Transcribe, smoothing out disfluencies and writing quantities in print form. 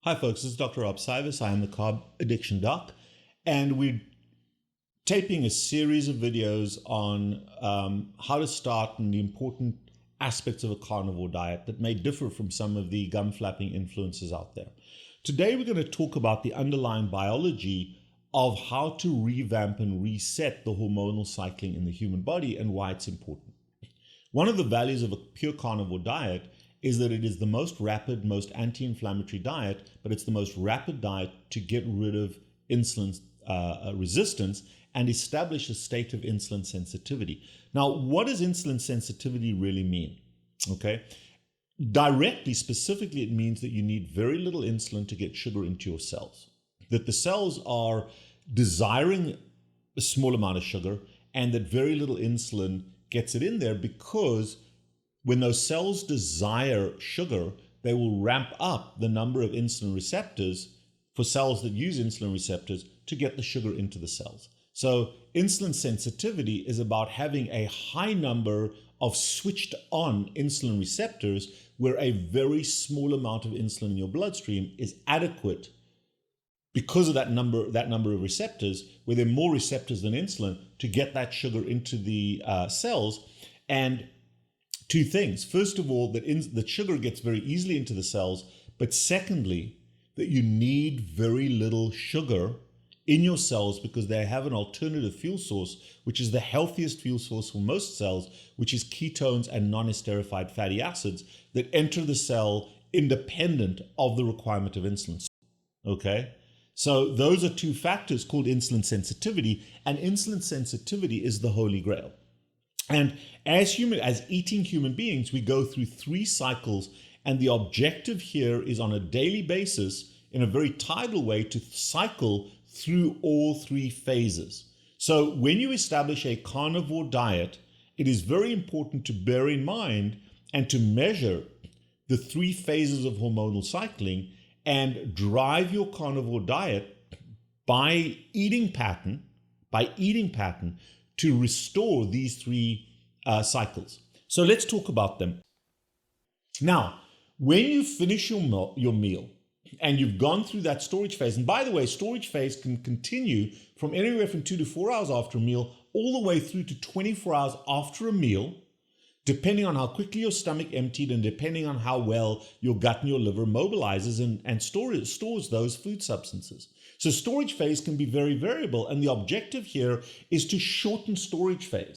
Hi folks, this is Dr. Cywes. I am the Carb Addiction Doc, and we're taping a series of videos on how to start and the important aspects of a carnivore diet that may differ from some of the gum-flapping influences out there. Today we're going to talk about the underlying biology of how to revamp and reset the hormonal cycling in the human body and why it's important. One of the values of a pure carnivore diet is that it is the most rapid, most anti-inflammatory diet, but it's the most rapid diet to get rid of insulin resistance and establish a state of insulin sensitivity. Now, what does insulin sensitivity really mean? Okay, directly, specifically, it means that you need very little insulin to get sugar into your cells, that the cells are desiring a small amount of sugar and that very little insulin gets it in there, because when those cells desire sugar, they will ramp up the number of insulin receptors for cells that use insulin receptors to get the sugar into the cells. So insulin sensitivity is about having a high number of switched on insulin receptors where a very small amount of insulin in your bloodstream is adequate because of that number of receptors, where there are more receptors than insulin, to get that sugar into the cells. And two things. First of all, that sugar gets very easily into the cells, but secondly, that you need very little sugar in your cells because they have an alternative fuel source, which is the healthiest fuel source for most cells, which is ketones and non-esterified fatty acids that enter the cell independent of the requirement of insulin. Okay? So those are two factors called insulin sensitivity, and insulin sensitivity is the holy grail. And as eating human beings, we go through 3 cycles, and the objective here is on a daily basis, in a very tidal way, to cycle through all 3 phases. So when you establish a carnivore diet, it is very important to bear in mind and to measure the 3 phases of hormonal cycling and drive your carnivore diet by eating pattern to restore these 3 cycles. So let's talk about them. Now, when you finish your meal and you've gone through that storage phase, and by the way, storage phase can continue from anywhere from 2 to 4 hours after a meal all the way through to 24 hours after a meal, depending on how quickly your stomach emptied and depending on how well your gut and your liver mobilizes and stores those food substances. So storage phase can be very variable, and the objective here is to shorten storage phase.